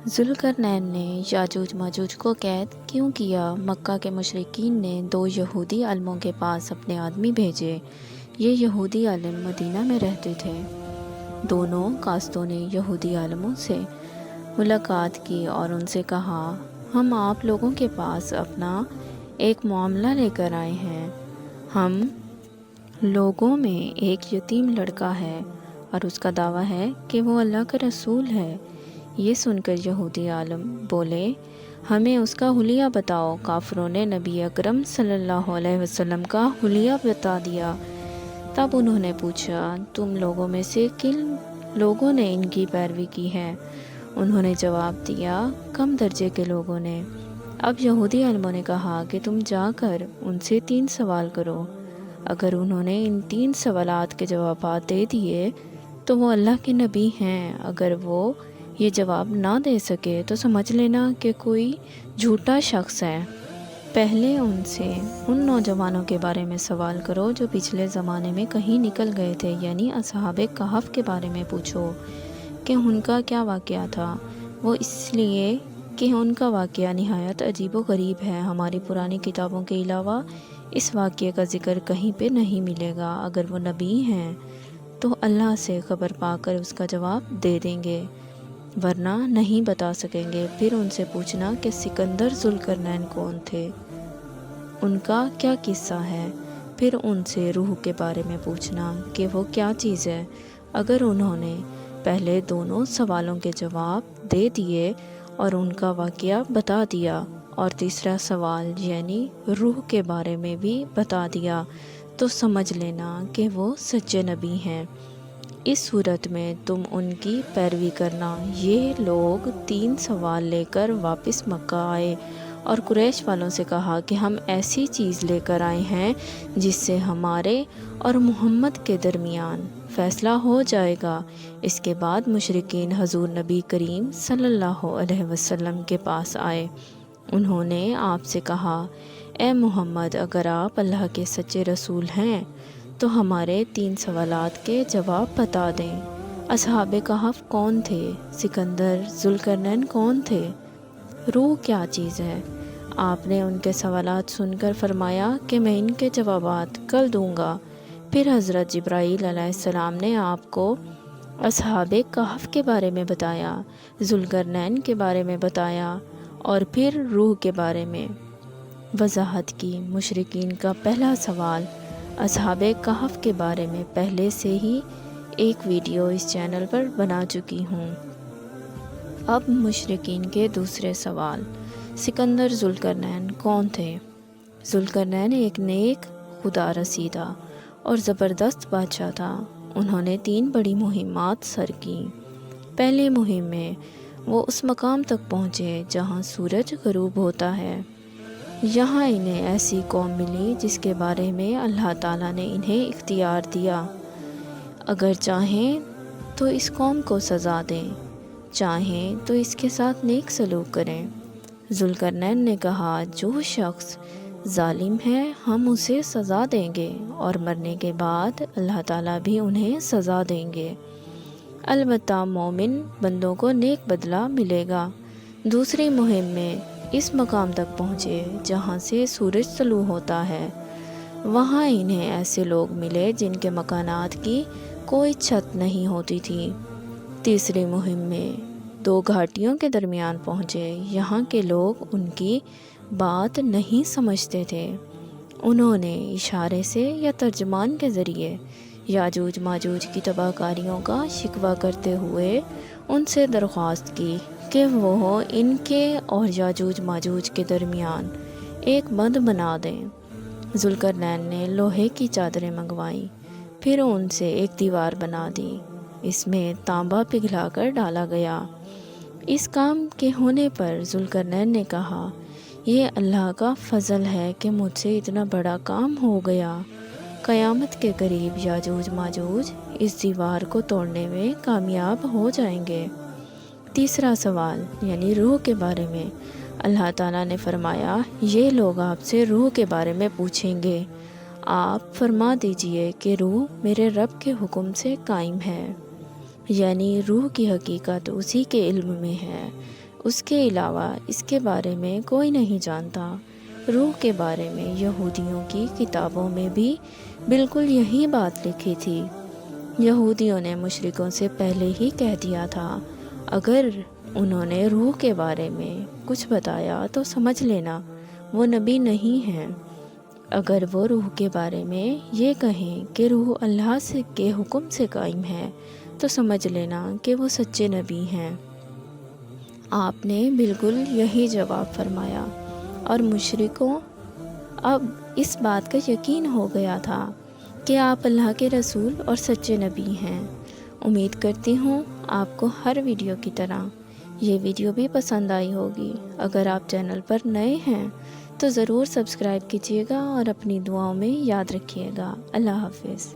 ذوالقرنین نے یاجوج ماجوج کو قید کیوں کیا؟ مکہ کے مشرکین نے 2 یہودی عالموں کے پاس اپنے آدمی بھیجے۔ یہ یہودی عالم مدینہ میں رہتے تھے۔ دونوں قاصدوں نے یہودی عالموں سے ملاقات کی اور ان سے کہا، ہم آپ لوگوں کے پاس اپنا ایک معاملہ لے کر آئے ہیں۔ ہم لوگوں میں ایک یتیم لڑکا ہے اور اس کا دعویٰ ہے کہ وہ اللہ کا رسول ہے۔ یہ سن کر یہودی عالم بولے، ہمیں اس کا حلیہ بتاؤ۔ کافروں نے نبی اکرم صلی اللہ علیہ وسلم کا حلیہ بتا دیا۔ تب انہوں نے پوچھا، تم لوگوں میں سے کن لوگوں نے ان کی پیروی کی ہے؟ انہوں نے جواب دیا، کم درجے کے لوگوں نے۔ اب یہودی عالموں نے کہا کہ تم جا کر ان سے 3 سوال کرو۔ اگر انہوں نے ان 3 سوالات کے جوابات دے دیے تو وہ اللہ کے نبی ہیں۔ اگر وہ یہ جواب نہ دے سکے تو سمجھ لینا کہ کوئی جھوٹا شخص ہے۔ پہلے ان سے ان نوجوانوں کے بارے میں سوال کرو جو پچھلے زمانے میں کہیں نکل گئے تھے، یعنی اصحاب کہف کے بارے میں پوچھو کہ ان کا کیا واقعہ تھا۔ وہ اس لیے کہ ان کا واقعہ نہایت عجیب و غریب ہے، ہماری پرانی کتابوں کے علاوہ اس واقعے کا ذکر کہیں پہ نہیں ملے گا۔ اگر وہ نبی ہیں تو اللہ سے خبر پا کر اس کا جواب دے دیں گے، ورنہ نہیں بتا سکیں گے۔ پھر ان سے پوچھنا کہ سکندر ذوالقرنین کون تھے، ان کا کیا قصہ ہے۔ پھر ان سے روح کے بارے میں پوچھنا کہ وہ کیا چیز ہے۔ اگر انہوں نے پہلے دونوں سوالوں کے جواب دے دیے اور ان کا واقعہ بتا دیا اور تیسرا سوال یعنی روح کے بارے میں بھی بتا دیا تو سمجھ لینا کہ وہ سچے نبی ہیں۔ اس صورت میں تم ان کی پیروی کرنا۔ یہ لوگ 3 سوال لے کر واپس مکہ آئے اور قریش والوں سے کہا کہ ہم ایسی چیز لے کر آئے ہیں جس سے ہمارے اور محمد کے درمیان فیصلہ ہو جائے گا۔ اس کے بعد مشرکین حضور نبی کریم صلی اللہ علیہ وسلم کے پاس آئے۔ انہوں نے آپ سے کہا، اے محمد، اگر آپ اللہ کے سچے رسول ہیں تو ہمارے 3 سوالات کے جواب بتا دیں۔ اصحاب کہف کون تھے؟ سکندر ذوالقرنین کون تھے؟ روح کیا چیز ہے؟ آپ نے ان کے سوالات سن کر فرمایا کہ میں ان کے جوابات کل دوں گا۔ پھر حضرت جبرائیل علیہ السلام نے آپ کو اصحاب کہف کے بارے میں بتایا، ذوالقرنین کے بارے میں بتایا اور پھر روح کے بارے میں وضاحت کی۔ مشرکین کا پہلا سوال اصحاب کہف کے بارے میں پہلے سے ہی ایک ویڈیو اس چینل پر بنا چکی ہوں۔ اب مشرکین کے دوسرے سوال، سکندر ذوالقرنین کون تھے؟ ذوالقرنین ایک نیک، خدا رسیدہ اور زبردست بادشاہ تھا۔ انہوں نے 3 بڑی مہمات سر کیں۔ پہلی مہم میں وہ اس مقام تک پہنچے جہاں سورج غروب ہوتا ہے۔ یہاں انہیں ایسی قوم ملی جس کے بارے میں اللہ تعالیٰ نے انہیں اختیار دیا، اگر چاہیں تو اس قوم کو سزا دیں، چاہیں تو اس کے ساتھ نیک سلوک کریں۔ ذوالقرنین نے کہا، جو شخص ظالم ہے ہم اسے سزا دیں گے اور مرنے کے بعد اللہ تعالیٰ بھی انہیں سزا دیں گے، البتہ مومن بندوں کو نیک بدلہ ملے گا۔ دوسری مہم میں اس مقام تک پہنچے جہاں سے سورج طلوع ہوتا ہے۔ وہاں انہیں ایسے لوگ ملے جن کے مکانات کی کوئی چھت نہیں ہوتی تھی۔ تیسری مہم میں 2 گھاٹیوں کے درمیان پہنچے۔ یہاں کے لوگ ان کی بات نہیں سمجھتے تھے۔ انہوں نے اشارے سے یا ترجمان کے ذریعے یاجوج ماجوج کی تباہ کاریوں کا شکوہ کرتے ہوئے ان سے درخواست کی کہ وہ ان کے اور یاجوج ماجوج کے درمیان ایک بند بنا دیں۔ ذوالقرنین نے لوہے کی چادریں منگوائیں، پھر ان سے ایک دیوار بنا دی۔ اس میں تانبا پگھلا کر ڈالا گیا۔ اس کام کے ہونے پر ذوالقرنین نے کہا، یہ اللہ کا فضل ہے کہ مجھ سے اتنا بڑا کام ہو گیا۔ قیامت کے قریب یاجوج ماجوج اس دیوار کو توڑنے میں کامیاب ہو جائیں گے۔ تیسرا سوال یعنی روح کے بارے میں اللہ تعالیٰ نے فرمایا، یہ لوگ آپ سے روح کے بارے میں پوچھیں گے، آپ فرما دیجئے کہ روح میرے رب کے حکم سے قائم ہے۔ یعنی روح کی حقیقت اسی کے علم میں ہے، اس کے علاوہ اس کے بارے میں کوئی نہیں جانتا۔ روح کے بارے میں یہودیوں کی کتابوں میں بھی بالکل یہی بات لکھی تھی۔ یہودیوں نے مشرکوں سے پہلے ہی کہہ دیا تھا، اگر انہوں نے روح کے بارے میں کچھ بتایا تو سمجھ لینا وہ نبی نہیں ہیں۔ اگر وہ روح کے بارے میں یہ کہیں کہ روح اللہ کے حکم سے قائم ہے تو سمجھ لینا کہ وہ سچے نبی ہیں۔ آپ نے بالکل یہی جواب فرمایا، اور مشرکوں اب اس بات کا یقین ہو گیا تھا کہ آپ اللہ کے رسول اور سچے نبی ہیں۔ امید کرتی ہوں آپ کو ہر ویڈیو کی طرح یہ ویڈیو بھی پسند آئی ہوگی۔ اگر آپ چینل پر نئے ہیں تو ضرور سبسکرائب کیجیے گا اور اپنی دعاؤں میں یاد رکھیے گا۔ اللہ حافظ۔